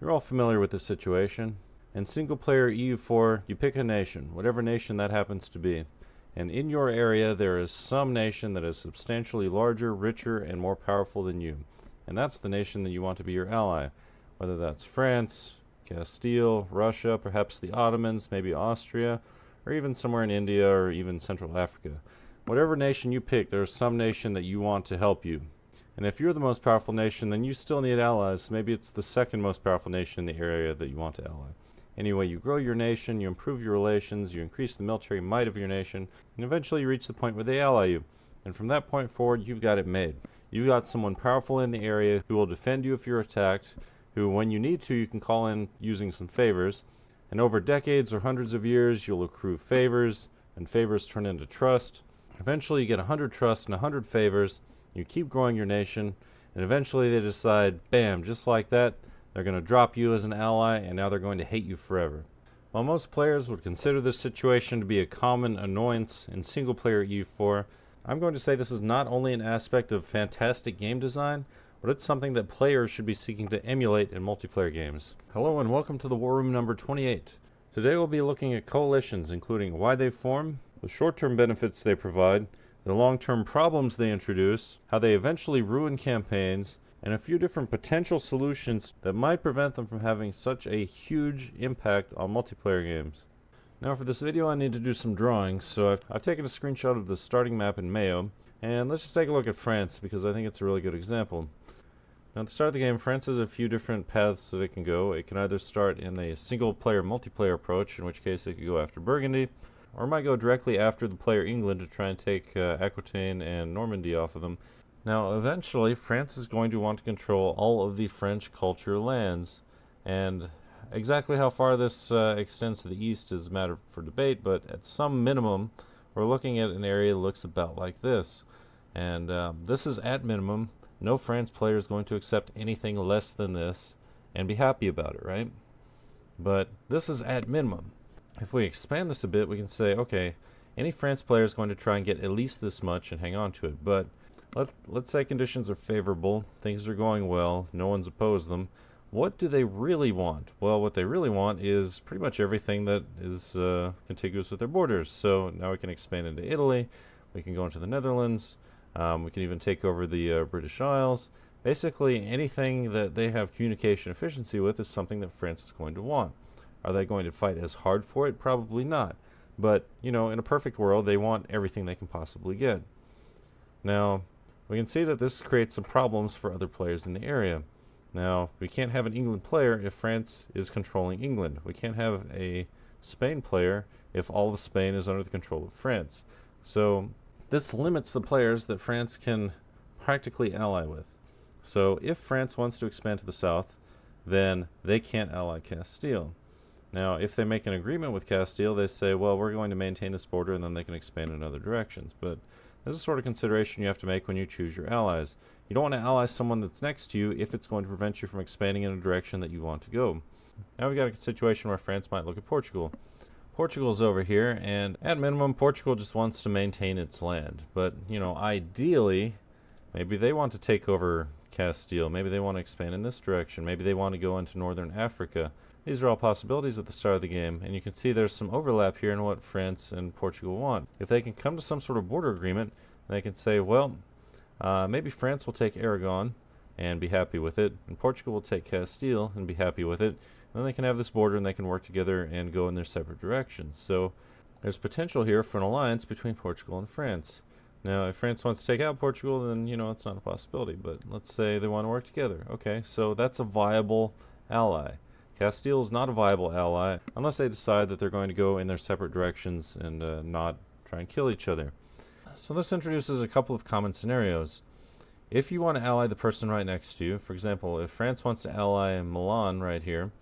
You're all familiar with this situation. In single-player EU4, you pick a nation, whatever nation that happens to be. And in your area, there is some nation that is substantially larger, richer, and more powerful than you. And that's the nation that you want to be your ally. Whether that's France, Castile, Russia, perhaps the Ottomans, maybe Austria, or even somewhere in India or even Central Africa. Whatever nation you pick, there's some nation that you want to help you. And if you're the most powerful nation, then you still need allies. Maybe it's the second most powerful nation in the area that you want to ally. Anyway, you grow your nation, you improve your relations, you increase the military might of your nation, and eventually you reach the point where they ally you. And from that point forward, you've got it made. You've got someone powerful in the area who will defend you if you're attacked, who when you need to, you can call in using some favors. And over decades or hundreds of years, you'll accrue favors, and favors turn into trust. Eventually you get 100 trust and 100 favors. You keep growing your nation, and eventually they decide, bam, just like that, they're going to drop you as an ally, and now they're going to hate you forever. While most players would consider this situation to be a common annoyance in single-player EU4, I'm going to say this is not only an aspect of fantastic game design, but it's something that players should be seeking to emulate in multiplayer games. Hello and welcome to the War Room number 28. Today we'll be looking at coalitions, including why they form, the short-term benefits they provide, the long-term problems they introduce, how they eventually ruin campaigns, and a few different potential solutions that might prevent them from having such a huge impact on multiplayer games. Now for this video I need to do some drawing, so I've taken a screenshot of the starting map in Mayo, and let's just take a look at France because I think it's a really good example. Now at the start of the game, France has a few different paths that it can go. It can either start in a single-player multiplayer approach, in which case it could go after Burgundy, or it might go directly after the player England to try and take Aquitaine and Normandy off of them. Now eventually France is going to want to control all of the French culture lands, and exactly how far this extends to the east is a matter for debate, but at some minimum we're looking at an area that looks about like this. And this is at minimum. No France player is going to accept anything less than this and be happy about it, right? But this is at minimum. If we expand this a bit, we can say, okay, any France player is going to try and get at least this much and hang on to it. But let's say conditions are favorable, things are going well, no one's opposed them. What do they really want? Well, what they really want is pretty much everything that is contiguous with their borders. So now we can expand into Italy, we can go into the Netherlands, we can even take over the British Isles. Basically anything that they have communication efficiency with is something that France is going to want. Are they going to fight as hard for it? Probably not. But, you know, in a perfect world, they want everything they can possibly get. Now, we can see that this creates some problems for other players in the area. Now, we can't have an England player if France is controlling England. We can't have a Spain player if all of Spain is under the control of France. So, this limits the players that France can practically ally with. So, if France wants to expand to the south, then they can't ally Castile. Now, if they make an agreement with Castile, they say, well, we're going to maintain this border, and then they can expand in other directions. But this is a sort of consideration you have to make when you choose your allies. You don't want to ally someone that's next to you if it's going to prevent you from expanding in a direction that you want to go. Now we've got a situation where France might look at Portugal. Portugal's over here, and at minimum, Portugal just wants to maintain its land. But, you know, ideally, maybe they want to take over Castile. Maybe they want to expand in this direction. Maybe they want to go into northern Africa. These are all possibilities at the start of the game, and you can see there's some overlap here in what France and Portugal want. If they can come to some sort of border agreement, they can say, well, maybe France will take Aragon and be happy with it, and Portugal will take Castile and be happy with it, and then they can have this border and they can work together and go in their separate directions. So there's potential here for an alliance between Portugal and France. Now, if France wants to take out Portugal, then, you know, it's not a possibility, but let's say they want to work together. Okay, so that's a viable ally. Castile is not a viable ally unless they decide that they're going to go in their separate directions and not try and kill each other. So this introduces a couple of common scenarios. If you want to ally the person right next to you, for example, if France wants to ally Milan right here,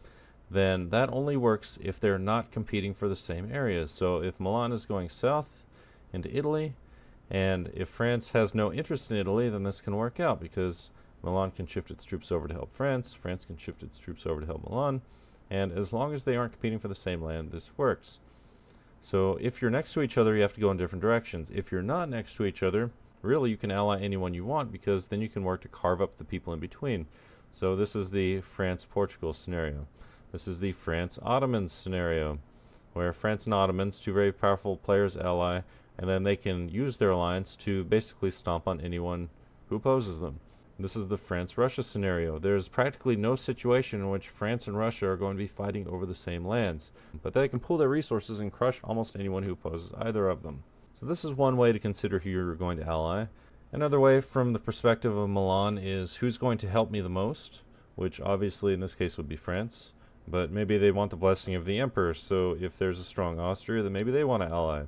then that only works if they're not competing for the same areas. So if Milan is going south into Italy, and if France has no interest in Italy, then this can work out because Milan can shift its troops over to help France, France can shift its troops over to help Milan, and as long as they aren't competing for the same land, this works. So if you're next to each other, you have to go in different directions. If you're not next to each other, really you can ally anyone you want because then you can work to carve up the people in between. So this is the France-Portugal scenario. This is the France-Ottomans scenario, where France and Ottomans, two very powerful players, ally, and then they can use their alliance to basically stomp on anyone who opposes them. This is the France-Russia scenario. There's practically no situation in which France and Russia are going to be fighting over the same lands, but they can pool their resources and crush almost anyone who opposes either of them. So this is one way to consider who you're going to ally. Another way from the perspective of Milan is who's going to help me the most, which obviously in this case would be France. But maybe they want the blessing of the emperor, so if there's a strong Austria, then maybe they want to ally.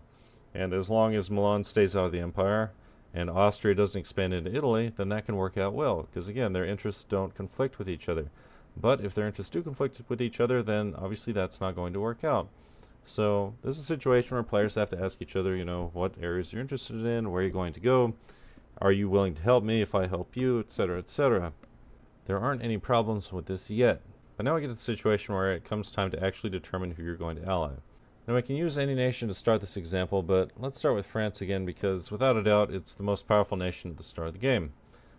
And as long as Milan stays out of the empire, and Austria doesn't expand into Italy, then that can work out well, because again, their interests don't conflict with each other. But if their interests do conflict with each other, then obviously that's not going to work out. So this is a situation where players have to ask each other, what areas you're interested in, where you're going to go, are you willing to help me if I help you, etc., etc. There aren't any problems with this yet. But now we get to the situation where it comes time to actually determine who you're going to ally. Now we can use any nation to start this example, but let's start with France again because without a doubt it's the most powerful nation at the start of the game.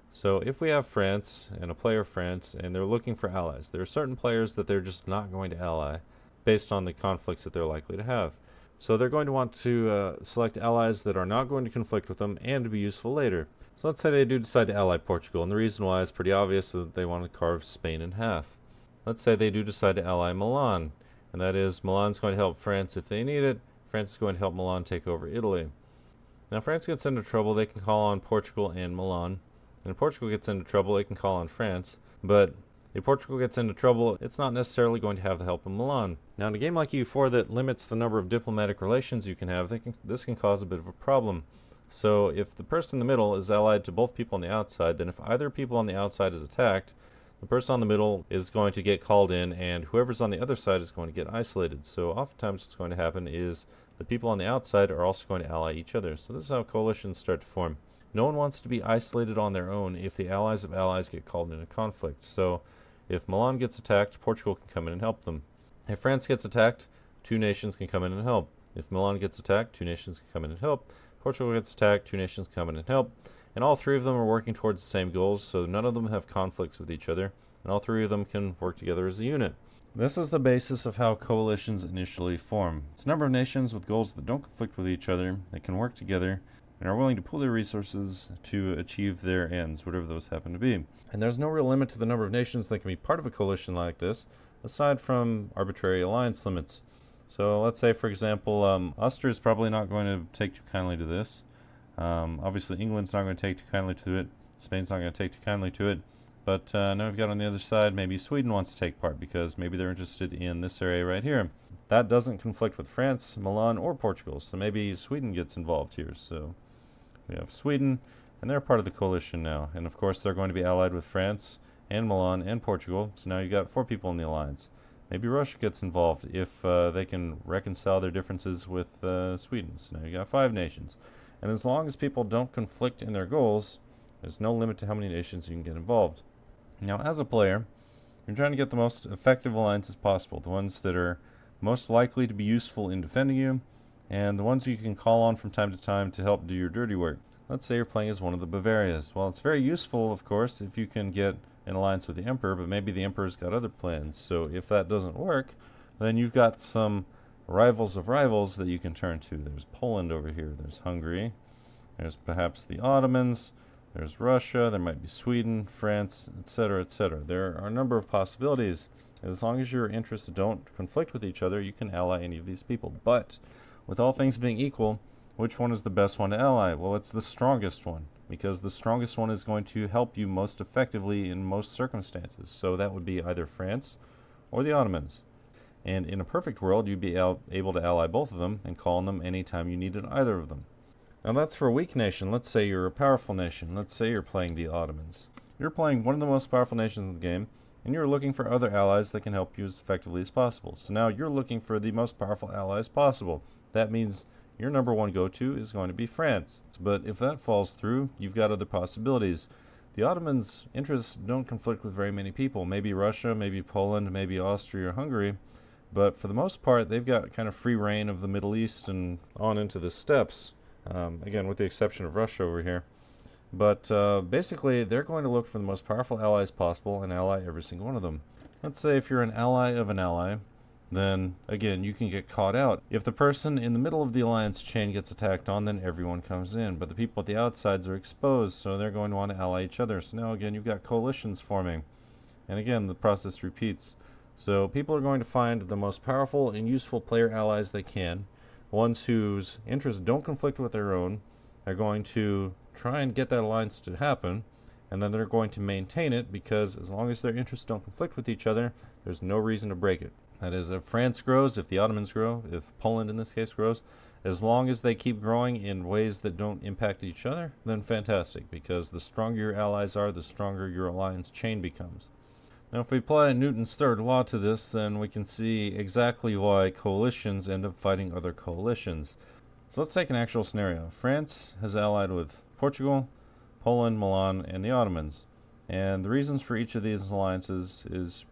So if we have France and a player France and they're looking for allies, there are certain players that they're just not going to ally based on the conflicts that they're likely to have. So they're going to want to select allies that are not going to conflict with them and to be useful later. So let's say they do decide to ally Portugal, and the reason why is pretty obvious, that they want to carve Spain in half. Let's say they do decide to ally Milan, and that is Milan's going to help France if they need it. France is going to help Milan take over Italy. Now if France gets into trouble, they can call on Portugal and Milan. And if Portugal gets into trouble, they can call on France. But if Portugal gets into trouble, it's not necessarily going to have the help of Milan. Now in a game like EU4 that limits the number of diplomatic relations you can have, this can cause a bit of a problem. So if the person in the middle is allied to both people on the outside, then if either people on the outside is attacked, the person on the middle is going to get called in, and whoever's on the other side is going to get isolated. So oftentimes what's going to happen is the people on the outside are also going to ally each other. So this is how coalitions start to form. No one wants to be isolated on their own if the allies of allies get called into conflict. So if Milan gets attacked, Portugal can come in and help them. If France gets attacked, two nations can come in and help. If Milan gets attacked, two nations can come in and help. Portugal gets attacked, two nations come in and help. And all three of them are working towards the same goals, so none of them have conflicts with each other, and all three of them can work together as a unit. This is the basis of how coalitions initially form. It's a number of nations with goals that don't conflict with each other, that can work together, and are willing to pool their resources to achieve their ends, whatever those happen to be. And there's no real limit to the number of nations that can be part of a coalition like this, aside from arbitrary alliance limits. So let's say, for example, Austria is probably not going to take too kindly to this. Obviously England's not going to take too kindly to it. Spain's not going to take too kindly to it. But now we've got on the other side, maybe Sweden wants to take part because maybe they're interested in this area right here. That doesn't conflict with France, Milan, or Portugal, so maybe Sweden gets involved here. So we have Sweden, and they're part of the coalition now. And of course they're going to be allied with France and Milan and Portugal, so now you've got 4 people in the alliance. Maybe Russia gets involved if they can reconcile their differences with Sweden. So now you got 5 nations. And as long as people don't conflict in their goals, there's no limit to how many nations you can get involved. Now as a player, you're trying to get the most effective alliances possible, the ones that are most likely to be useful in defending you, and the ones you can call on from time to time to help do your dirty work. Let's say you're playing as one of the Bavarias. Well, it's very useful, of course, if you can get an alliance with the Emperor, but maybe the Emperor's got other plans. So if that doesn't work, then you've got some rivals of rivals that you can turn to. There's Poland over here, there's Hungary, there's perhaps the Ottomans, there's Russia, there might be Sweden, France, etc., etc. There are a number of possibilities. As long as your interests don't conflict with each other, you can ally any of these people. But with all things being equal, which one is the best one to ally? Well, it's the strongest one, because the strongest one is going to help you most effectively in most circumstances. So that would be either France or the Ottomans. And in a perfect world, you'd be able to ally both of them and call on them anytime you needed either of them. Now that's for a weak nation. Let's say you're a powerful nation. Let's say you're playing the Ottomans. You're playing one of the most powerful nations in the game, and you're looking for other allies that can help you as effectively as possible. So now you're looking for the most powerful allies possible. That means your number one go-to is going to be France. But if that falls through, you've got other possibilities. The Ottomans' interests don't conflict with very many people. Maybe Russia, maybe Poland, maybe Austria or Hungary. But for the most part, they've got kind of free reign of the Middle East and on into the steppes. Again, with the exception of Russia over here. But basically, they're going to look for the most powerful allies possible and ally every single one of them. Let's say if you're an ally of an ally, then again, you can get caught out. If the person in the middle of the alliance chain gets attacked on, then everyone comes in. But the people at the outsides are exposed, so they're going to want to ally each other. So now again, you've got coalitions forming. And again, the process repeats. So people are going to find the most powerful and useful player allies they can, ones whose interests don't conflict with their own. Are going to try and get that alliance to happen, and then they're going to maintain it, because as long as their interests don't conflict with each other, there's no reason to break it. That is, if France grows, if the Ottomans grow, if Poland in this case grows, as long as they keep growing in ways that don't impact each other, then fantastic, because the stronger your allies are, the stronger your alliance chain becomes. Now if we apply Newton's third law to this, then we can see exactly why coalitions end up fighting other coalitions. So let's take an actual scenario. France has allied with Portugal, Poland, Milan, and the Ottomans. And the reasons for each of these alliances is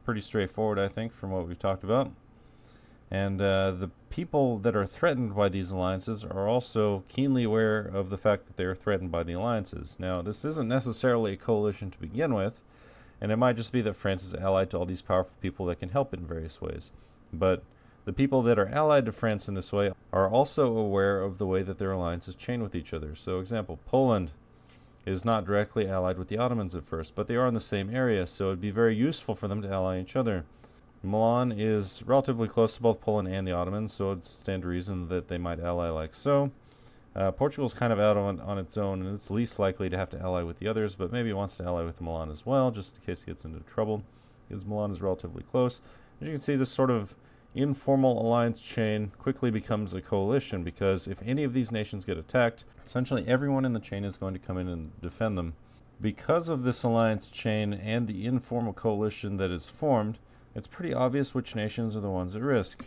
pretty straightforward, I think, from what we've talked about. And the people that are threatened by these alliances are also keenly aware of the fact that they are threatened by the alliances. Now, this isn't necessarily a coalition to begin with, and it might just be that France is allied to all these powerful people that can help in various ways. But the people that are allied to France in this way are also aware of the way that their alliances chain with each other. So, example, Poland is not directly allied with the Ottomans at first, but they are in the same area, so it would be very useful for them to ally each other. Milan is relatively close to both Poland and the Ottomans, so it's stand to reason that they might ally like so. Portugal's kind of out on its own, and it's least likely to have to ally with the others, but maybe it wants to ally with Milan as well, just in case it gets into trouble, because Milan is relatively close. As you can see, this sort of informal alliance chain quickly becomes a coalition, because if any of these nations get attacked, essentially everyone in the chain is going to come in and defend them. Because of this alliance chain and the informal coalition that is formed, it's pretty obvious which nations are the ones at risk.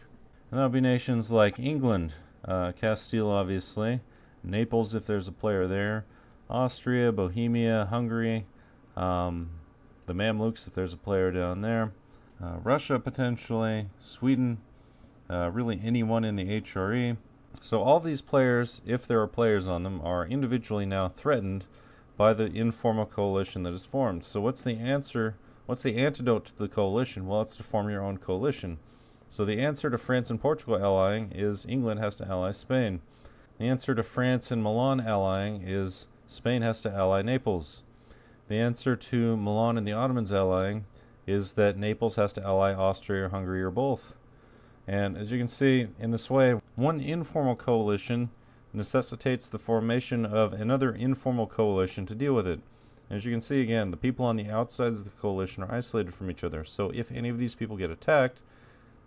And that would be nations like England, Castile obviously, Naples if there's a player there, Austria, Bohemia, Hungary, the Mamluks if there's a player down there, Russia potentially, Sweden, really anyone in the HRE. So all these players, if there are players on them, are individually now threatened by the informal coalition that is formed. So what's the answer? What's the antidote to the coalition? Well, it's to form your own coalition. So the answer to France and Portugal allying is England has to ally Spain. The answer to France and Milan allying is Spain has to ally Naples. The answer to Milan and the Ottomans allying is that Naples has to ally Austria or Hungary or both. And as you can see, in this way, one informal coalition necessitates the formation of another informal coalition to deal with it. As you can see again, the people on the outsides of the coalition are isolated from each other. So if any of these people get attacked,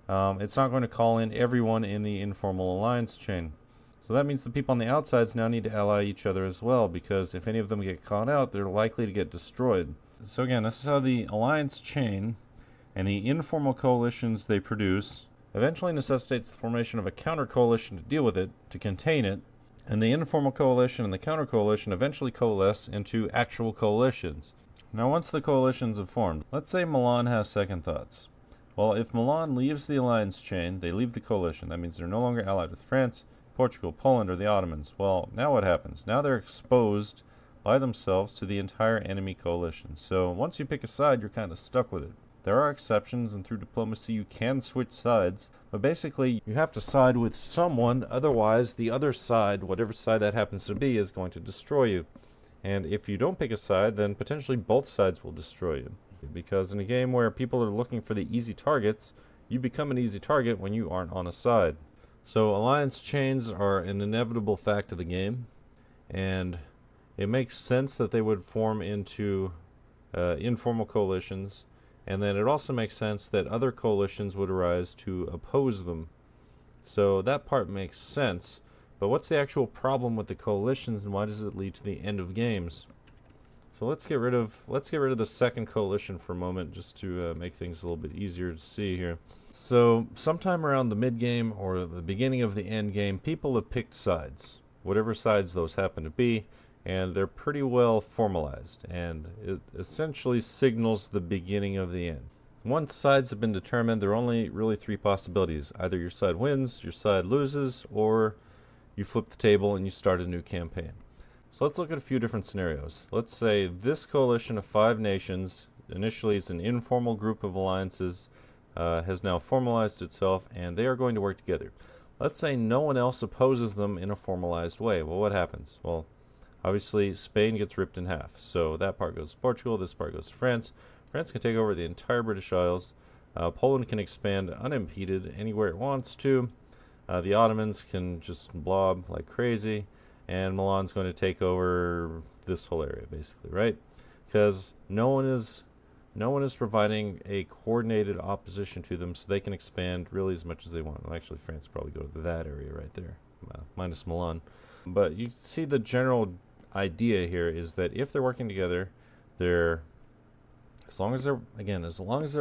it's not going to call in everyone in the informal alliance chain. So that means the people on the outsides now need to ally each other as well, because if any of them get caught out, they're likely to get destroyed. So again, this is how the alliance chain and the informal coalitions they produce eventually necessitates the formation of a counter-coalition to deal with it, to contain it, and the informal coalition and the counter-coalition eventually coalesce into actual coalitions. Now once the coalitions have formed, let's say Milan has second thoughts. Well, if Milan leaves the alliance chain, they leave the coalition. That means they're no longer allied with France, Portugal, Poland, or the Ottomans. Well, now what happens? Now they're exposed by themselves to the entire enemy coalition. So once you pick a side, you're kind of stuck with it. There are exceptions, and through diplomacy you can switch sides, but basically you have to side with someone, otherwise the other side, whatever side that happens to be, is going to destroy you. And if you don't pick a side, then potentially both sides will destroy you. Because in a game where people are looking for the easy targets, you become an easy target when you aren't on a side. So alliance chains are an inevitable fact of the game, and it makes sense that they would form into informal coalitions. And then it also makes sense that other coalitions would arise to oppose them. So that part makes sense. But what's the actual problem with the coalitions, and why does it lead to the end of games? So let's get rid of the second coalition for a moment, just to make things a little bit easier to see here. So sometime around the mid game or the beginning of the end game, people have picked sides, whatever sides those happen to be. And they're pretty well formalized, and it essentially signals the beginning of the end. Once sides have been determined, there are only really three possibilities. Either your side wins, your side loses, or you flip the table and you start a new campaign. So let's look at a few different scenarios. Let's say this coalition of 5 nations, initially it's an informal group of alliances, has now formalized itself, and they are going to work together. Let's say no one else opposes them in a formalized way. Well, what happens? Well, obviously Spain gets ripped in half. So that part goes to Portugal, this part goes to France. France can take over the entire British Isles. Poland can expand unimpeded anywhere it wants to. The Ottomans can just blob like crazy. And Milan's going to take over this whole area, basically, right? Because no one is providing a coordinated opposition to them, so they can expand really as much as they want. Well, actually, France will probably go to that area right there, minus Milan. But you see the general idea here is that if they're working together, as long as they're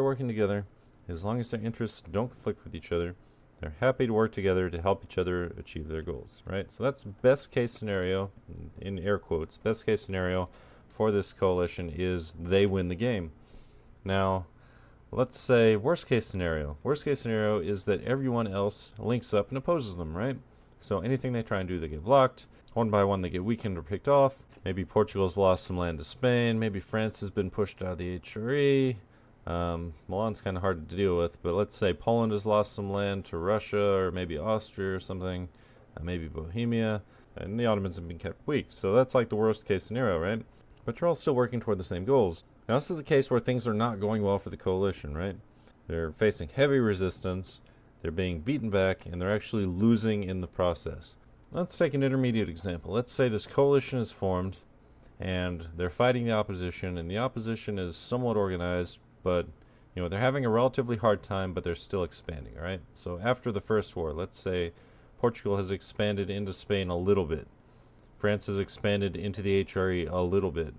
working together, as long as their interests don't conflict with each other, they're happy to work together to help each other achieve their goals, right? So that's best case scenario, in air quotes, best case scenario for this coalition is they win the game. Now, let's say worst case scenario. Worst case scenario is that everyone else links up and opposes them, right? So anything they try and do, they get blocked. One by one, they get weakened or picked off. Maybe Portugal's lost some land to Spain. Maybe France has been pushed out of the HRE. Milan's kind of hard to deal with, but let's say Poland has lost some land to Russia or maybe Austria or something, maybe Bohemia, and the Ottomans have been kept weak. So that's like the worst case scenario, right? But you're all still working toward the same goals. Now this is a case where things are not going well for the coalition, right? They're facing heavy resistance, they're being beaten back, and they're actually losing in the process. Let's take an intermediate example. Let's say this coalition is formed, and they're fighting the opposition, and the opposition is somewhat organized, but they're having a relatively hard time, but they're still expanding, all right? So after the first war, let's say Portugal has expanded into Spain a little bit. France has expanded into the HRE a little bit.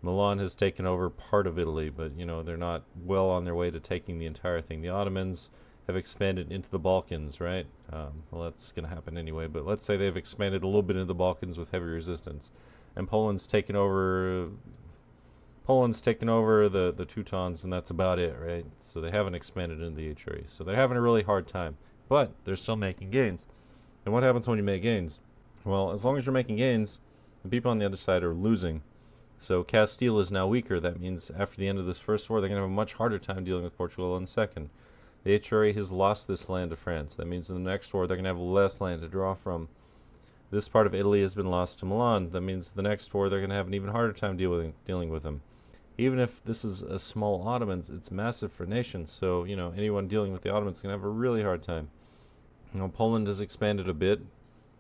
Milan has taken over part of Italy, but they're not well on their way to taking the entire thing. The Ottomans have expanded into the Balkans, right? Well, that's going to happen anyway, but let's say they've expanded a little bit into the Balkans with heavy resistance. And Poland's taken over the Teutons, and that's about it, right? So they haven't expanded into the HRE. So they're having a really hard time, but they're still making gains. And what happens when you make gains? Well, as long as you're making gains, the people on the other side are losing. So Castile is now weaker. That means after the end of this first war, they're going to have a much harder time dealing with Portugal in the second. The HRE has lost this land to France. That means in the next war, they're going to have less land to draw from. This part of Italy has been lost to Milan. That means the next war, they're going to have an even harder time dealing with them. Even if this is a small Ottomans, it's massive for nations. So, anyone dealing with the Ottomans is going to have a really hard time. Poland has expanded a bit,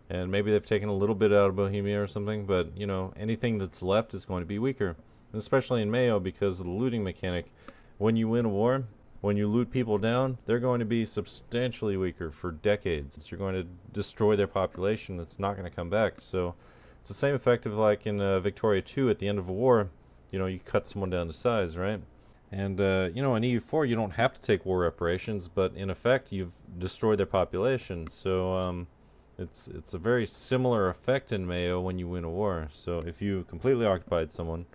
and maybe they've taken a little bit out of Bohemia or something, but, anything that's left is going to be weaker. And especially in Mayo, because of the looting mechanic. When you win a war, when you loot people down, they're going to be substantially weaker for decades. You're going to destroy their population that's not going to come back. So it's the same effect of like in Victoria II at the end of a war. You cut someone down to size, right? And, in EU4, you don't have to take war reparations, but in effect, you've destroyed their population. So it's a very similar effect in Mayo when you win a war. So if you completely occupied someone,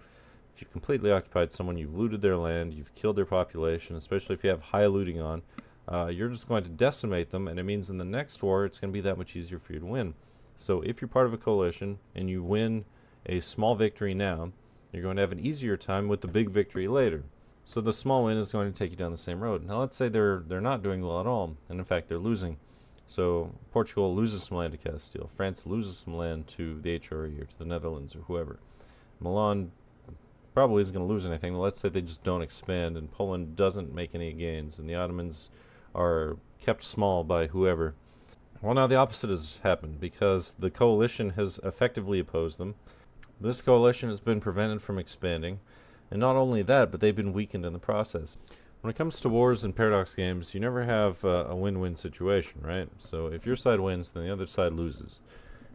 you've looted their land, you've killed their population, especially if you have high looting on, you're just going to decimate them, and it means in the next war, it's going to be that much easier for you to win. So if you're part of a coalition and you win a small victory now, you're going to have an easier time with the big victory later. So the small win is going to take you down the same road. Now let's say they're not doing well at all, and in fact they're losing. So Portugal loses some land to Castile, France loses some land to the HRE or to the Netherlands or whoever. Milan probably isn't going to lose anything. Let's say they just don't expand, and Poland doesn't make any gains, and the Ottomans are kept small by whoever. Well, now the opposite has happened because the coalition has effectively opposed them. This coalition has been prevented from expanding, and not only that, but they've been weakened in the process. When it comes to wars and paradox games, you never have a win-win situation, right? So if your side wins, then the other side loses.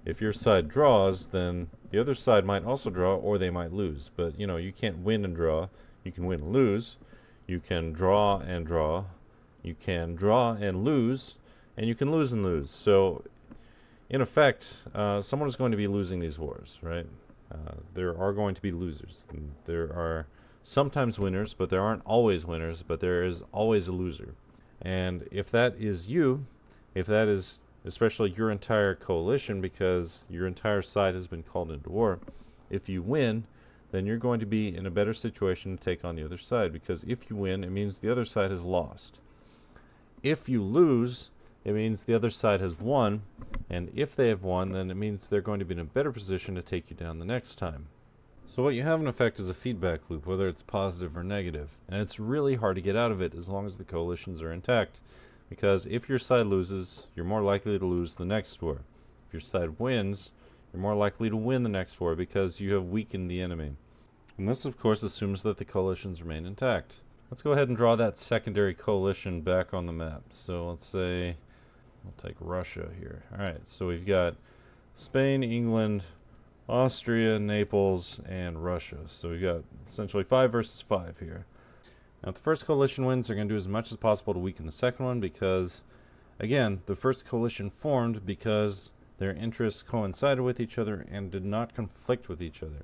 If your side draws, then the other side might also draw, or they might lose. But, you can't win and draw. You can win and lose. You can draw and draw. You can draw and lose. And you can lose and lose. So, in effect, someone is going to be losing these wars, right? There are going to be losers. There are sometimes winners, but there aren't always winners, but there is always a loser. And if that is you, if that is especially your entire coalition, because your entire side has been called into war, If you win, then you're going to be in a better situation to take on the other side, because if you win, it means the other side has lost. If you lose, it means the other side has won, and if they have won, then it means they're going to be in a better position to take you down the next time. So what you have in effect is a feedback loop, whether it's positive or negative, and it's really hard to get out of it as long as the coalitions are intact, because if your side loses, you're more likely to lose the next war. If your side wins, you're more likely to win the next war because you have weakened the enemy. And this, of course, assumes that the coalitions remain intact. Let's go ahead and draw that secondary coalition back on the map. So let's say, we'll take Russia here. Alright, so we've got Spain, England, Austria, Naples, and Russia. So we've got essentially 5 versus 5 here. Now if the first coalition wins, they're going to do as much as possible to weaken the second one because, again, the first coalition formed because their interests coincided with each other and did not conflict with each other.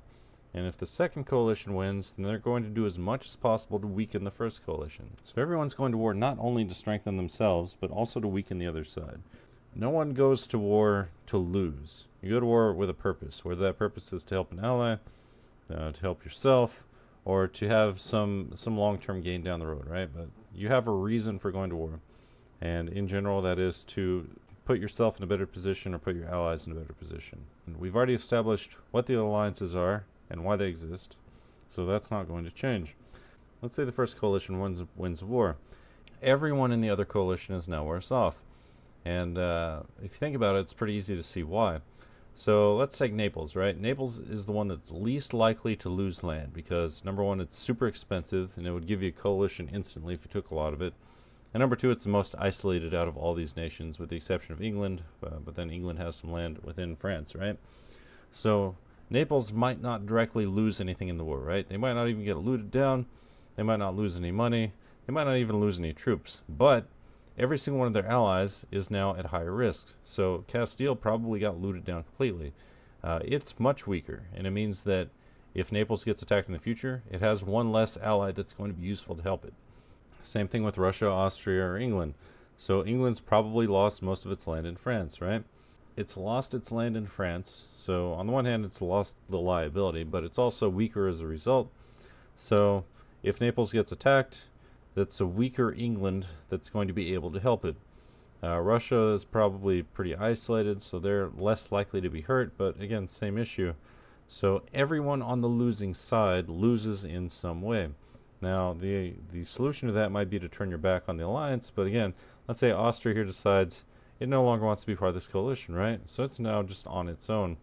And if the second coalition wins, then they're going to do as much as possible to weaken the first coalition. So everyone's going to war not only to strengthen themselves, but also to weaken the other side. No one goes to war to lose. You go to war with a purpose, whether that purpose is to help an ally, to help yourself, or to have some long-term gain down the road, right? But you have a reason for going to war. And in general, that is to put yourself in a better position or put your allies in a better position. And we've already established what the alliances are and why they exist, so that's not going to change. Let's say the first coalition wins the war. Everyone in the other coalition is now worse off. And if you think about it, it's pretty easy to see why. So let's take Naples, right? Naples is the one that's least likely to lose land because, number one, it's super expensive and it would give you a coalition instantly if you took a lot of it. And number two, it's the most isolated out of all these nations with the exception of England, but then England has some land within France, right? So Naples might not directly lose anything in the war, right? They might not even get looted down. They might not lose any money. They might not even lose any troops. But every single one of their allies is now at higher risk. So Castile probably got looted down completely. It's much weaker, and it means that if Naples gets attacked in the future, it has one less ally that's going to be useful to help it. Same thing with Russia, Austria, or England. So England's probably lost most of its land in France, right? It's lost its land in France, so on the one hand it's lost the liability, but it's also weaker as a result. So if Naples gets attacked, that's a weaker England that's going to be able to help it. Russia is probably pretty isolated, so they're less likely to be hurt, but again, same issue. So everyone on the losing side loses in some way. Now the solution to that might be to turn your back on the alliance, but again, let's say Austria here decides it no longer wants to be part of this coalition, right? So it's now just on its own,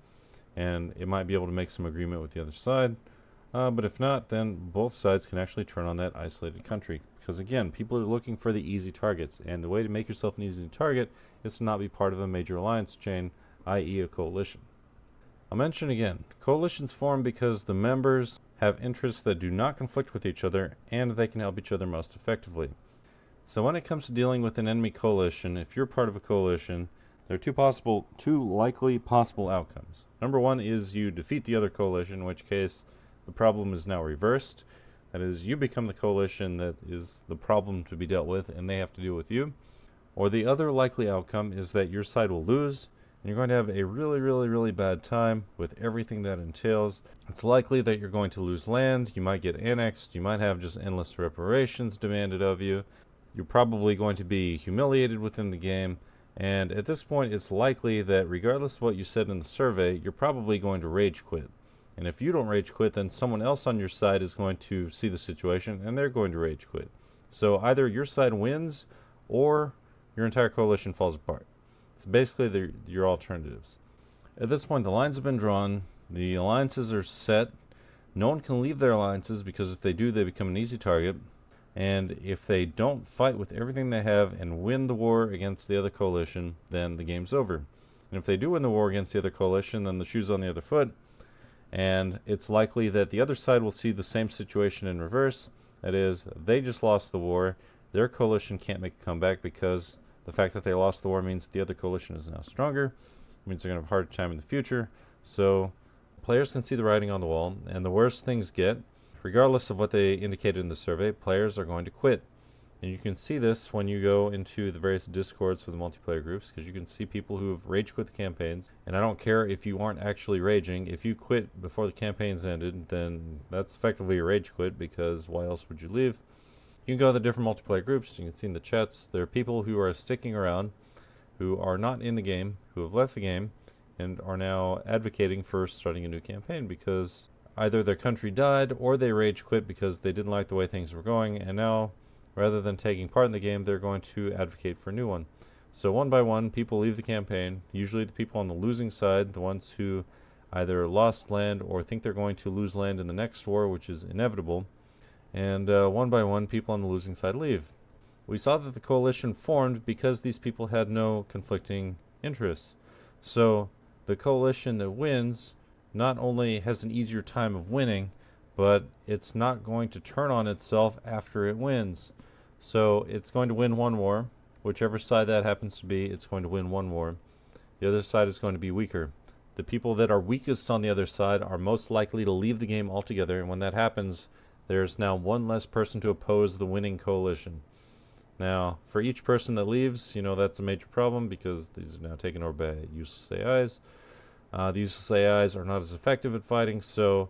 and it might be able to make some agreement with the other side. But if not, then both sides can actually turn on that isolated country. Because again, people are looking for the easy targets, and the way to make yourself an easy target is to not be part of a major alliance chain, i.e. a coalition. I'll mention again, coalitions form because the members have interests that do not conflict with each other, and they can help each other most effectively. So when it comes to dealing with an enemy coalition, if you're part of a coalition, there are two likely possible outcomes. Number one is you defeat the other coalition, in which case the problem is now reversed. That is, you become the coalition that is the problem to be dealt with, and they have to deal with you. Or the other likely outcome is that your side will lose, and you're going to have a really, really, really bad time with everything that entails. It's likely that you're going to lose land, you might get annexed, you might have just endless reparations demanded of you. You're probably going to be humiliated within the game, and at this point it's likely that regardless of what you said in the survey, you're probably going to rage quit. And if you don't rage quit, then someone else on your side is going to see the situation and they're going to rage quit. So either your side wins or your entire coalition falls apart. It's basically your alternatives. At this point, the lines have been drawn, the alliances are set. No one can leave their alliances because if they do, they become an easy target. And if they don't fight with everything they have and win the war against the other coalition, then the game's over. And if they do win the war against the other coalition, then the shoe's on the other foot. And it's likely that the other side will see the same situation in reverse. That is, they just lost the war. Their coalition can't make a comeback because the fact that they lost the war means that the other coalition is now stronger. It means they're going to have a hard time in the future. So players can see the writing on the wall, and the worse things get, regardless of what they indicated in the survey, players are going to quit. And you can see this when you go into the various discords for the multiplayer groups, because you can see people who have rage quit the campaigns. And I don't care if you aren't actually raging. If you quit before the campaign's ended, then that's effectively a rage quit, because why else would you leave? You can go to the different multiplayer groups. You can see in the chats there are people who are sticking around, who are not in the game, who have left the game, and are now advocating for starting a new campaign because either their country died or they rage quit because they didn't like the way things were going, and now rather than taking part in the game, they're going to advocate for a new one. So one by one, people leave the campaign, usually the people on the losing side, the ones who either lost land or think they're going to lose land in the next war, which is inevitable. And one by one, people on the losing side leave. We saw that the coalition formed because these people had no conflicting interests. So the coalition that wins not only has an easier time of winning, but it's not going to turn on itself after it wins. So it's going to win one war. Whichever side that happens to be, it's going to win one war. The other side is going to be weaker. The people that are weakest on the other side are most likely to leave the game altogether, and when that happens, there's now one less person to oppose the winning coalition. Now, for each person that leaves, that's a major problem because these are now taken over by useless AIs. The useless AIs are not as effective at fighting, so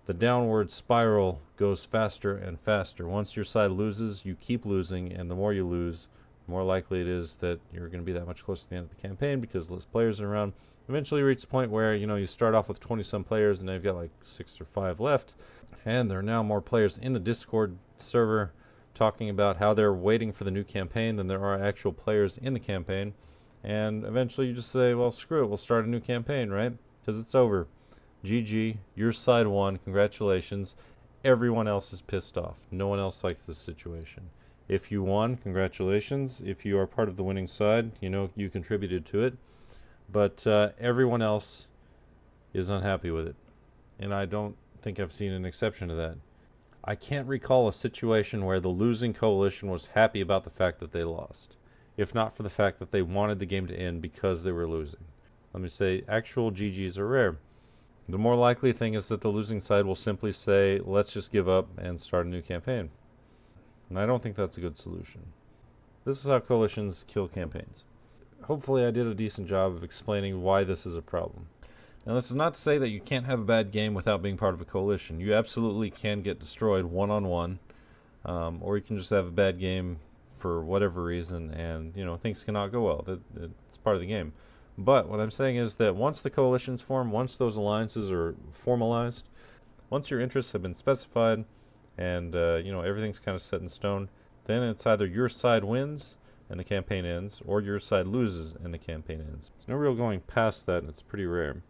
the downward spiral goes faster and faster. Once your side loses, you keep losing, and the more you lose, the more likely it is that you're going to be that much closer to the end of the campaign because less players are around. Eventually you reach the point where, you start off with 20-some players and now you've got like 6 or 5 left, and there are now more players in the Discord server talking about how they're waiting for the new campaign than there are actual players in the campaign. And eventually you just say, well, screw it, we'll start a new campaign, right? Because it's over. GG, your side won, congratulations. Everyone else is pissed off. No one else likes this situation. If you won, congratulations. If you are part of the winning side, you contributed to it. But everyone else is unhappy with it. And I don't think I've seen an exception to that. I can't recall a situation where the losing coalition was happy about the fact that they lost, if not for the fact that they wanted the game to end because they were losing. Let me say, actual GGs are rare. The more likely thing is that the losing side will simply say, let's just give up and start a new campaign. And I don't think that's a good solution. This is how coalitions kill campaigns. Hopefully I did a decent job of explaining why this is a problem. Now, this is not to say that you can't have a bad game without being part of a coalition. You absolutely can get destroyed one-on-one, or you can just have a bad game for whatever reason, and things cannot go well. It's part of the game. But what I'm saying is that once the coalitions form, once those alliances are formalized, once your interests have been specified, and everything's kind of set in stone, then it's either your side wins and the campaign ends, or your side loses and the campaign ends. There's no real going past that, and it's pretty rare.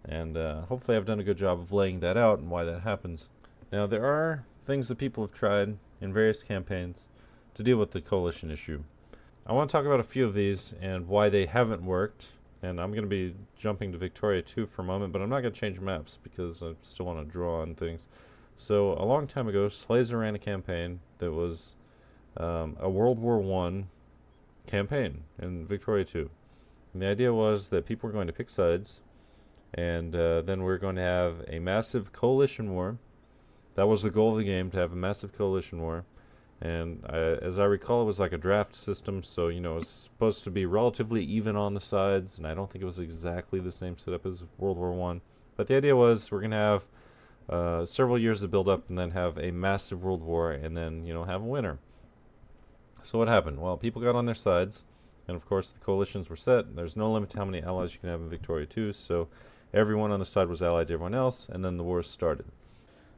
And hopefully I've done a good job of laying that out and why that happens. Now, there are things that people have tried in various campaigns to deal with the coalition issue. I want to talk about a few of these and why they haven't worked. And I'm going to be jumping to Victoria 2 for a moment, but I'm not going to change maps because I still want to draw on things. So a long time ago, Slazer ran a campaign that was a World War I campaign in Victoria 2. And the idea was that people were going to pick sides, and then we're going to have a massive coalition war. That was the goal of the game, to have a massive coalition war. And as I recall, it was like a draft system, so it was supposed to be relatively even on the sides, and I don't think it was exactly the same setup as World War I. But the idea was we're going to have several years to build up and then have a massive world war and then, have a winner. So what happened? Well, people got on their sides, and of course the coalitions were set. There's no limit to how many allies you can have in Victoria 2, so everyone on the side was allied to everyone else, and then the war started.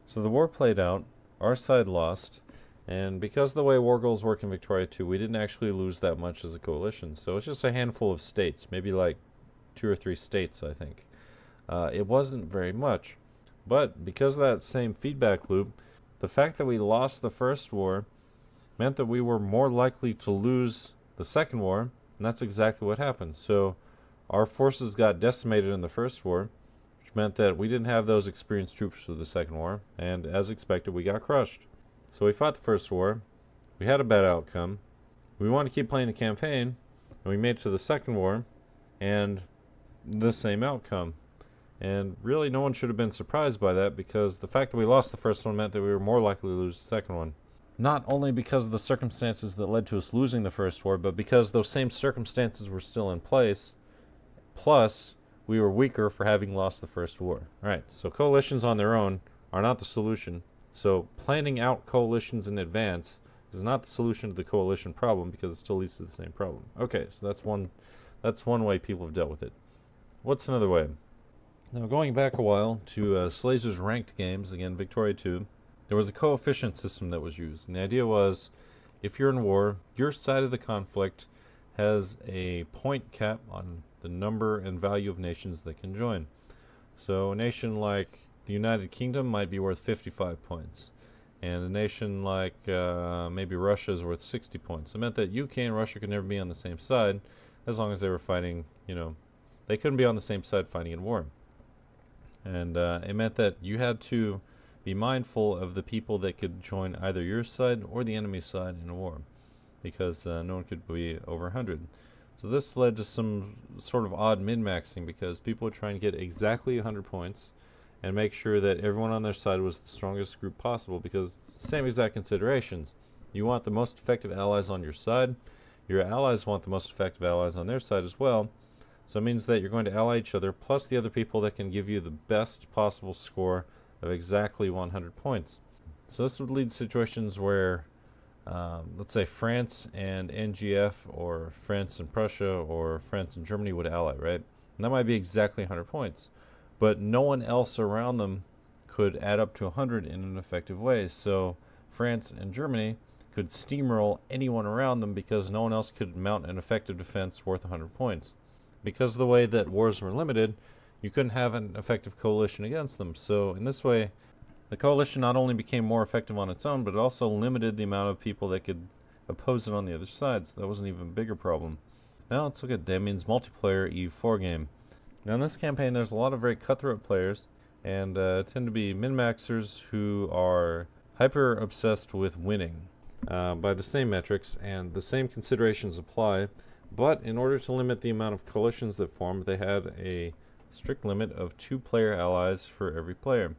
So the war played out, our side lost, and because of the way war goals work in Victoria 2, we didn't actually lose that much as a coalition. So it's just a handful of states, maybe like 2 or 3 states, I think. It wasn't very much. But because of that same feedback loop, the fact that we lost the first war meant that we were more likely to lose the second war, and that's exactly what happened. So our forces got decimated in the first war, which meant that we didn't have those experienced troops for the second war, and as expected, we got crushed. So we fought the first war, we had a bad outcome, we wanted to keep playing the campaign, and we made it to the second war, and the same outcome. And really no one should have been surprised by that, because the fact that we lost the first one meant that we were more likely to lose the second one. not only because of the circumstances that led to us losing the first war, but because those same circumstances were still in place, plus we were weaker for having lost the first war. Right, so coalitions on their own are not the solution. So planning out coalitions in advance is not the solution to the coalition problem, because it still leads to the same problem. Okay, so that's one way people have dealt with it. What's another way? Now, going back a while to Slazer's ranked games, again, Victoria 2, there was a coefficient system that was used. And the idea was, if you're in war, your side of the conflict has a point cap on the number and value of nations that can join. So a nation like the United Kingdom might be worth 55 points. And a nation like maybe Russia is worth 60 points. It meant that UK and Russia could never be on the same side as long as they were fighting, they couldn't be on the same side fighting in war. And it meant that you had to be mindful of the people that could join either your side or the enemy's side in a war, because no one could be over 100. So this led to some sort of odd min-maxing, because people would try and get exactly 100 points and make sure that everyone on their side was the strongest group possible, because same exact considerations. You want the most effective allies on your side. Your allies want the most effective allies on their side as well. So it means that you're going to ally each other, plus the other people that can give you the best possible score of exactly 100 points. So this would lead to situations where, let's say France and NGF, or France and Prussia, or France and Germany would ally, right? And that might be exactly 100 points. But no one else around them could add up to 100 in an effective way. So France and Germany could steamroll anyone around them, because no one else could mount an effective defense worth 100 points. Because of the way that wars were limited, you couldn't have an effective coalition against them. So in this way, the coalition not only became more effective on its own, but it also limited the amount of people that could oppose it on the other side. So that was an even bigger problem. Now let's look at Damien's multiplayer EU4 game. Now in this campaign, there's a lot of very cutthroat players, and tend to be min-maxers who are hyper obsessed with winning by the same metrics, and the same considerations apply. But in order to limit the amount of coalitions that formed, they had a strict limit of 2 player allies for every player.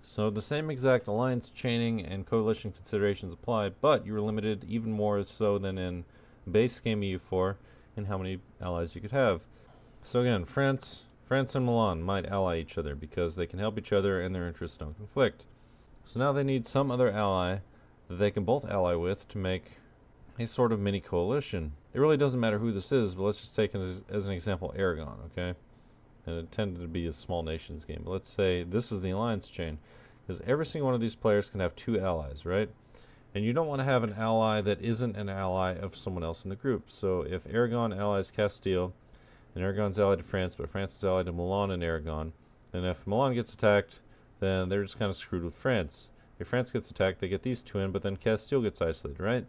So the same exact alliance chaining and coalition considerations apply, but you were limited even more so than in base game EU4 in how many allies you could have. So again, France and Milan might ally each other because they can help each other and their interests don't conflict. So now they need some other ally that they can both ally with to make a sort of mini coalition. It really doesn't matter who this is, but let's just take as an example Aragon, okay? And it tended to be a small nations game. But let's say this is the alliance chain, because every single one of these players can have 2 allies, right? And you don't want to have an ally that isn't an ally of someone else in the group. So if Aragon allies Castile, and Aragon's allied to France, but France is allied to Milan and Aragon, then if Milan gets attacked, then they're just kind of screwed with France. If France gets attacked, they get these 2 in, but then Castile gets isolated, right?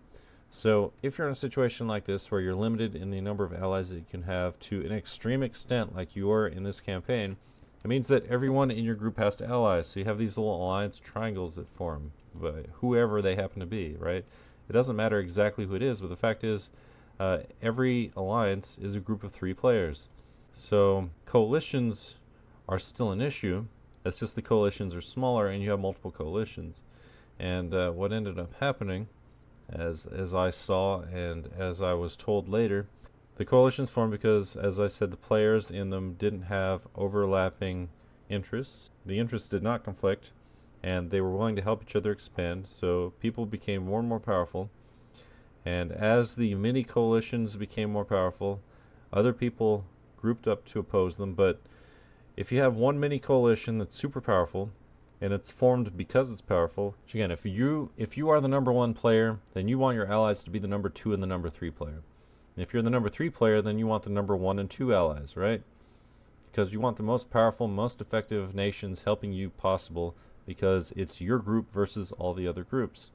So if you're in a situation like this where you're limited in the number of allies that you can have to an extreme extent like you are in this campaign, it means that everyone in your group has to ally. So you have these little alliance triangles that form, by whoever they happen to be, right? It doesn't matter exactly who it is, but the fact is every alliance is a group of 3 players. So coalitions are still an issue. It's just the coalitions are smaller and you have multiple coalitions. And what ended up happening, as I saw and as I was told later, the coalitions formed because, as I said, the players in them didn't have overlapping interests. The interests did not conflict, and they were willing to help each other expand, so people became more and more powerful. And as the mini coalitions became more powerful, other people grouped up to oppose them. But if you have one mini coalition that's super powerful, and it's formed because it's powerful, which again, if you are the number 1 player, then you want your allies to be the number 2 and the number 3 player. And if you're the number 3 player, then you want the number 1 and 2 allies, right? Because you want the most powerful, most effective nations helping you possible, because it's your group versus all the other groups.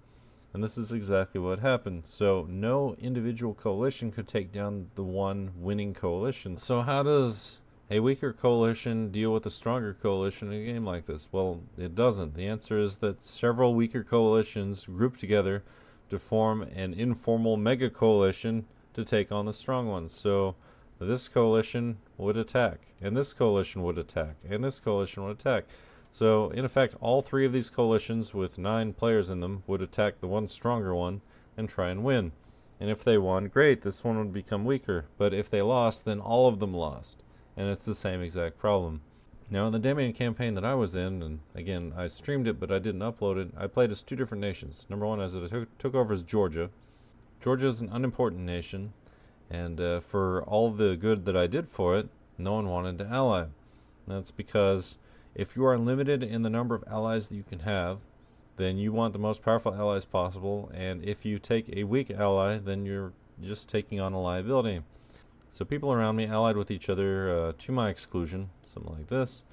And this is exactly what happened. So no individual coalition could take down the one winning coalition. So how does a weaker coalition deal with a stronger coalition in a game like this? Well, it doesn't. The answer is that several weaker coalitions group together to form an informal mega coalition to take on the strong ones. So this coalition would attack, and this coalition would attack, and this coalition would attack. So, in effect, all three of these coalitions with 9 players in them would attack the one stronger one and try and win. And if they won, great, this one would become weaker. But if they lost, then all of them lost. And it's the same exact problem. Now, in the Damien campaign that I was in, and again, I streamed it, but I didn't upload it, I played as 2 different nations. Number one, as I took over as Georgia. Georgia is an unimportant nation, and for all the good that I did for it, no one wanted to ally. And that's because if you are limited in the number of allies that you can have, then you want the most powerful allies possible, and if you take a weak ally, then you're just taking on a liability. So people around me allied with each other to my exclusion, something like this,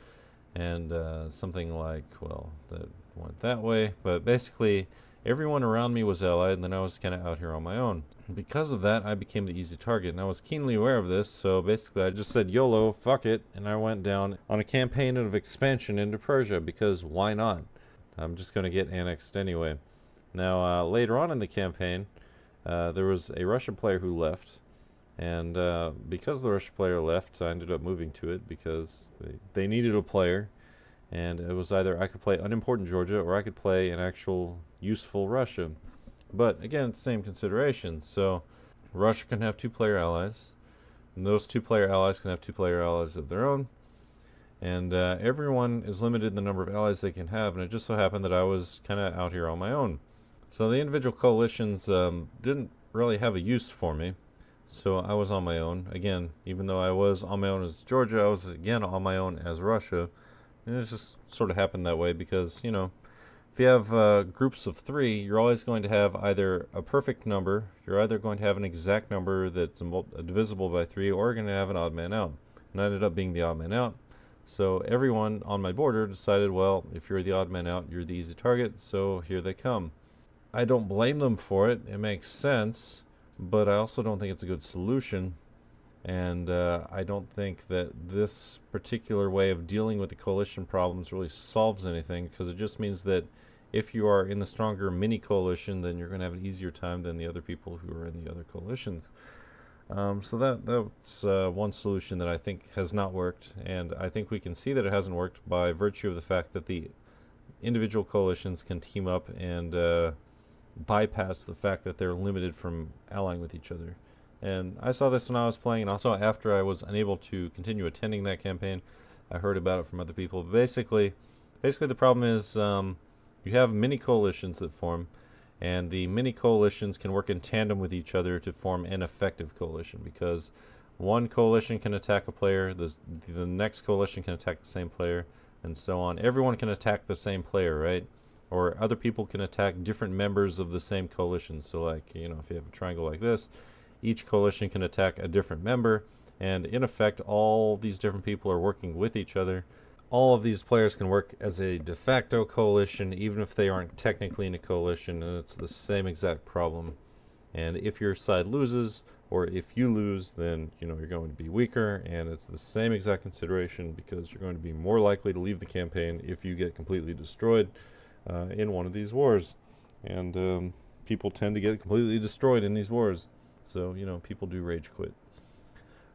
and something like, well, that went that way, but basically everyone around me was allied, and then I was kind of out here on my own. Because of that, I became the easy target, and I was keenly aware of this, so basically I just said, YOLO, fuck it, and I went down on a campaign of expansion into Persia, because why not? I'm just going to get annexed anyway. Now, later on in the campaign, there was a Russian player who left, and because the Russian player left, I ended up moving to it because they needed a player, and it was either I could play unimportant Georgia or I could play an actual useful Russia. But again, it's the same considerations. So Russia can have 2-player allies, and those 2-player allies can have 2-player allies of their own, and everyone is limited in the number of allies they can have, and it just so happened that I was kind of out here on my own. So the individual coalitions didn't really have a use for me. So I was on my own. Again, even though I was on my own as Georgia, I was again on my own as Russia. And it just sort of happened that way because, you know, if you have groups of 3, you're always going to have either a perfect number, you're either going to have an exact number that's divisible by 3, or you're going to have an odd man out. And I ended up being the odd man out. So everyone on my border decided, well, if you're the odd man out, you're the easy target, so here they come. I don't blame them for it. It makes sense. But I also don't think it's a good solution, and I don't think that this particular way of dealing with the coalition problems really solves anything, because it just means that if you are in the stronger mini coalition, then you're going to have an easier time than the other people who are in the other coalitions. So that's one solution that I think has not worked, and I think we can see that it hasn't worked by virtue of the fact that the individual coalitions can team up and bypass the fact that they're limited from allying with each other. And I saw this when I was playing, and also after I was unable to continue attending that campaign, I heard about it from other people. But basically the problem is you have mini coalitions that form, and the mini coalitions can work in tandem with each other to form an effective coalition, because one coalition can attack a player, the next coalition can attack the same player, and so on. Everyone can attack the same player, right? Or other people can attack different members of the same coalition. So like, you know, if you have a triangle like this, each coalition can attack a different member, and in effect all these different people are working with each other. All of these players can work as a de facto coalition even if they aren't technically in a coalition, and it's the same exact problem. And if your side loses, or if you lose, then you know you're going to be weaker, and it's the same exact consideration because you're going to be more likely to leave the campaign if you get completely destroyed in one of these wars. And people tend to get completely destroyed in these wars, so you know people do rage quit.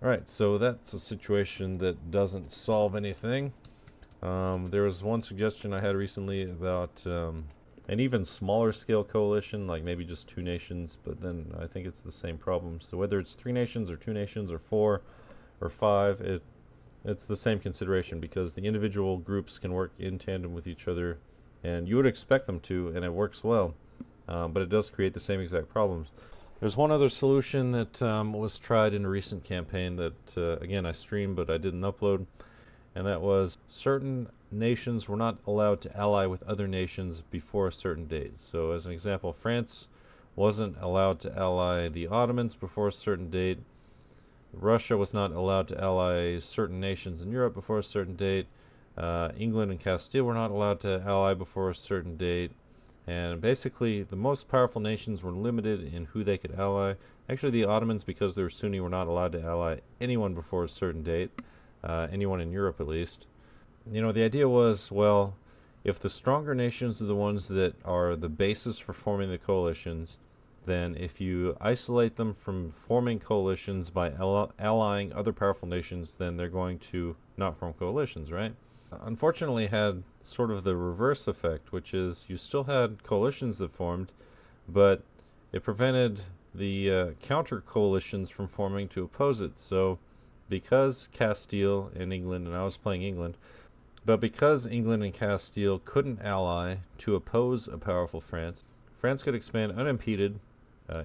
Alright, so that's a situation that doesn't solve anything. There was one suggestion I had recently about an even smaller scale coalition, like maybe just 2 nations, but then I think it's the same problem. So whether it's 3 nations or 2 nations or 4 or 5, it's the same consideration, because the individual groups can work in tandem with each other, and you would expect them to, and it works well, but it does create the same exact problems. There's one other solution that was tried in a recent campaign that, again, I streamed but I didn't upload, and that was certain nations were not allowed to ally with other nations before a certain date. So as an example, France wasn't allowed to ally the Ottomans before a certain date. Russia was not allowed to ally certain nations in Europe before a certain date. England and Castile were not allowed to ally before a certain date. And basically, the most powerful nations were limited in who they could ally. Actually, the Ottomans, because they were Sunni, were not allowed to ally anyone before a certain date. Anyone in Europe, at least. You know, the idea was, well, if the stronger nations are the ones that are the basis for forming the coalitions, then if you isolate them from forming coalitions by allying other powerful nations, then they're going to not form coalitions, right? unfortunately had sort of the reverse effect, which is you still had coalitions that formed, but it prevented the counter coalitions from forming to oppose it. So because Castile and England, and I was playing England, but because England and Castile couldn't ally to oppose a powerful France, France could expand unimpeded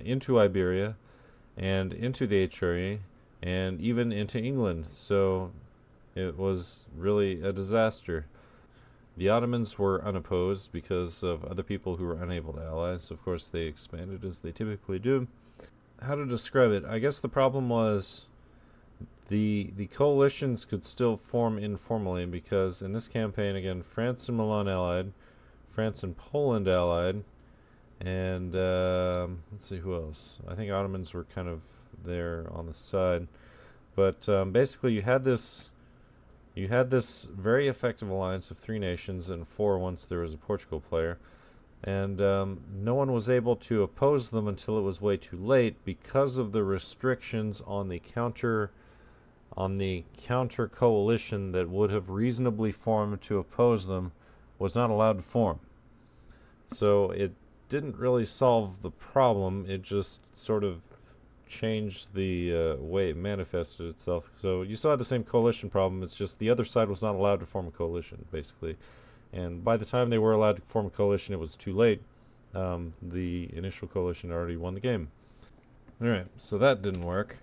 into Iberia and into the Etruria and even into England. So it was really a disaster. The Ottomans were unopposed because of other people who were unable to ally, so of course they expanded as they typically do. How to describe it? I guess the problem was the coalitions could still form informally, because in this campaign, again, France and Milan allied, France and Poland allied, and let's see who else. I think Ottomans were kind of there on the side, but basically you had this very effective alliance of 3 nations and 4 once there was a Portugal player, and no one was able to oppose them until it was way too late because of the restrictions on the counter coalition that would have reasonably formed to oppose them was not allowed to form. So it didn't really solve the problem, it just sort of changed the way it manifested itself. So you still had the same coalition problem, it's just the other side was not allowed to form a coalition, basically. And by the time they were allowed to form a coalition, it was too late. The initial coalition already won the game. Alright, so that didn't work.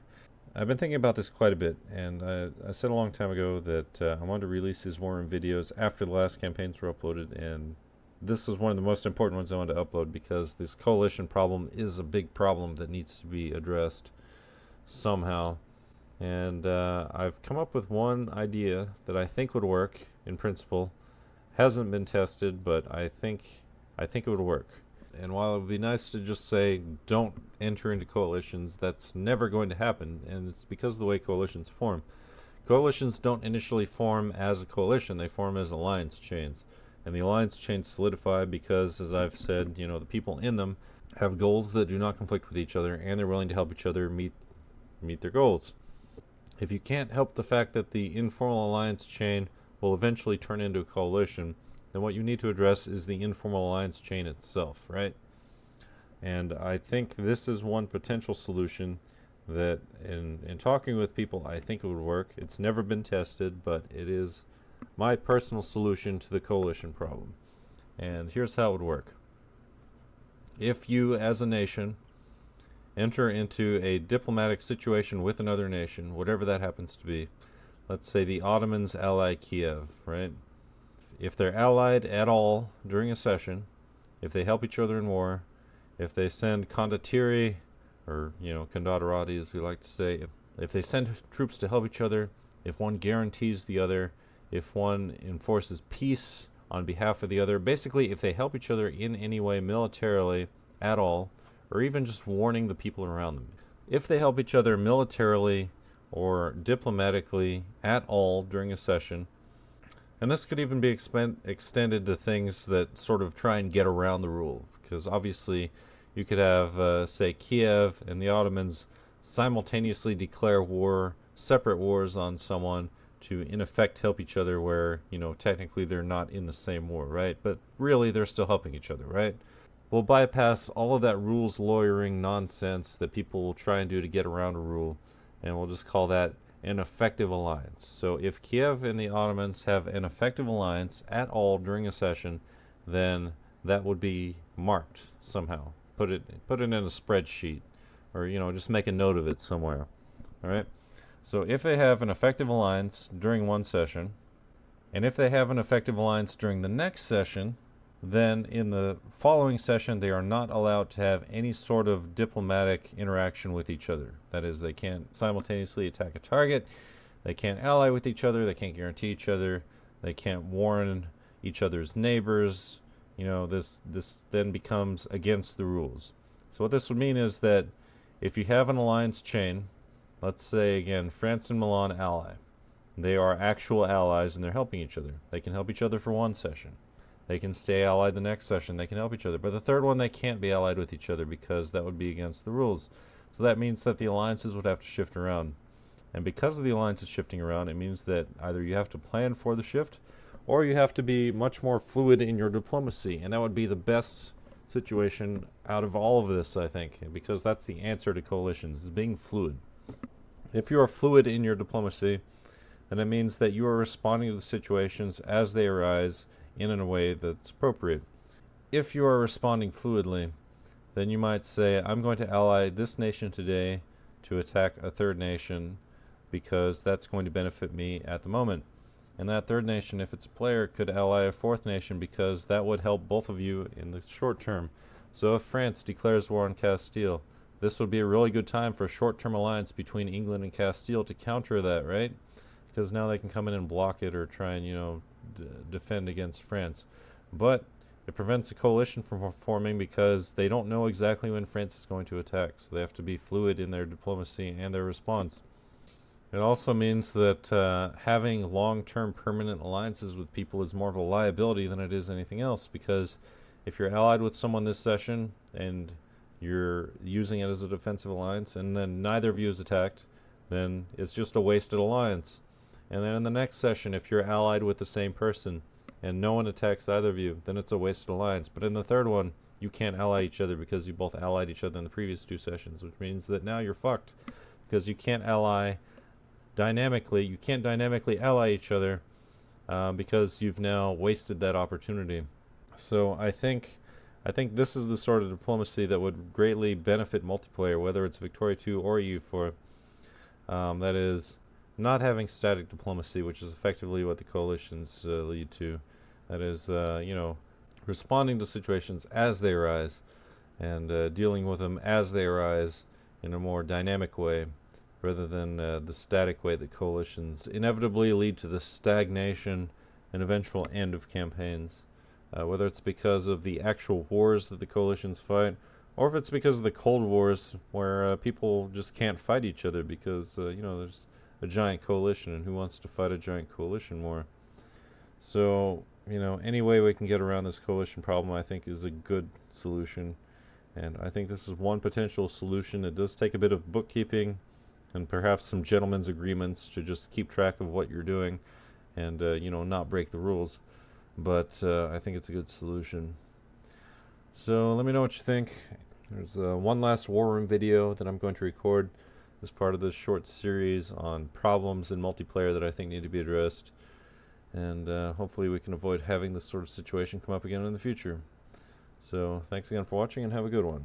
I've been thinking about this quite a bit, and I said a long time ago that I wanted to release these War Room videos after the last campaigns were uploaded, and this is one of the most important ones I wanted to upload because this coalition problem is a big problem that needs to be addressed somehow. And I've come up with one idea that I think would work in principle. Hasn't been tested, but I think it would work. And while it would be nice to just say don't enter into coalitions, that's never going to happen, and it's because of the way coalitions form. Coalitions don't initially form as a coalition, they form as alliance chains. And the alliance chains solidify because, as I've said, the people in them have goals that do not conflict with each other, and they're willing to help each other meet their goals. If you can't help the fact that the informal alliance chain will eventually turn into a coalition, then what you need to address is the informal alliance chain itself, right? And I think this is one potential solution that, in talking with people, I think it would work. It's never been tested, but it is my personal solution to the coalition problem. And here's how it would work. If you, as a nation, enter into a diplomatic situation with another nation, whatever that happens to be, let's say the Ottomans ally Kiev, right? If they're allied at all during a session, if they help each other in war, if they send condottieri, or condotarati as we like to say, if they send troops to help each other, if one guarantees the other, if one enforces peace on behalf of the other, basically if they help each other in any way militarily at all, or even just warning the people around them. If they help each other militarily or diplomatically at all during a session, and this could even be extended to things that sort of try and get around the rule, because obviously you could have, say, Kiev and the Ottomans simultaneously declare war, separate wars on someone to, in effect, help each other where, technically they're not in the same war, right? But really, they're still helping each other, right? We'll bypass all of that rules lawyering nonsense that people will try and do to get around a rule, and we'll just call that an effective alliance. So if Kiev and the Ottomans have an effective alliance at all during a session, then that would be marked somehow. Put it in a spreadsheet, or just make a note of it somewhere. All right. So if they have an effective alliance during one session, and if they have an effective alliance during the next session, then in the following session they are not allowed to have any sort of diplomatic interaction with each other. That is, they can't simultaneously attack a target, they can't ally with each other, they can't guarantee each other, they can't warn each other's neighbors. This then becomes against the rules. So what this would mean is that if you have an alliance chain, let's say again France and Milan ally, they are actual allies and they're helping each other. They can help each other for one session. They can stay allied the next session. They can help each other. But the third one, they can't be allied with each other because that would be against the rules. So that means that the alliances would have to shift around. And because of the alliances shifting around, it means that either you have to plan for the shift or you have to be much more fluid in your diplomacy, and that would be the best situation out of all of this, I think, because that's the answer to coalitions, is being fluid. If you are fluid in your diplomacy, then it means that you are responding to the situations as they arise in a way that's appropriate. If you are responding fluidly, then you might say, I'm going to ally this nation today to attack a third nation because that's going to benefit me at the moment. And that third nation, if it's a player, could ally a fourth nation because that would help both of you in the short term. So if France declares war on Castile, this would be a really good time for a short-term alliance between England and Castile to counter that, right? Because now they can come in and block it or try and, defend against France. But it prevents a coalition from forming because they don't know exactly when France is going to attack, so they have to be fluid in their diplomacy and their response. It also means that having long-term permanent alliances with people is more of a liability than it is anything else, because if you're allied with someone this session and you're using it as a defensive alliance and then neither of you is attacked, then it's just a wasted alliance. And then in the next session, if you're allied with the same person and no one attacks either of you, then it's a wasted alliance. But in the third one, you can't ally each other because you both allied each other in the previous two sessions, which means that now you're fucked because you can't ally dynamically. You can't dynamically ally each other because you've now wasted that opportunity. So I think this is the sort of diplomacy that would greatly benefit multiplayer, whether it's Victoria 2 or EU4. That is, not having static diplomacy, which is effectively what the coalitions lead to. That is, responding to situations as they arise and dealing with them as they arise in a more dynamic way, rather than the static way that coalitions inevitably lead to the stagnation and eventual end of campaigns. Whether it's because of the actual wars that the coalitions fight, or if it's because of the Cold Wars where people just can't fight each other because, there's a giant coalition, and who wants to fight a giant coalition war? So, any way we can get around this coalition problem, I think, is a good solution. And I think this is one potential solution. It does take a bit of bookkeeping and perhaps some gentlemen's agreements to just keep track of what you're doing and, not break the rules. But I think it's a good solution. So let me know what you think. There's one last War Room video that I'm going to record as part of this short series on problems in multiplayer that I think need to be addressed. And hopefully we can avoid having this sort of situation come up again in the future. So thanks again for watching and have a good one.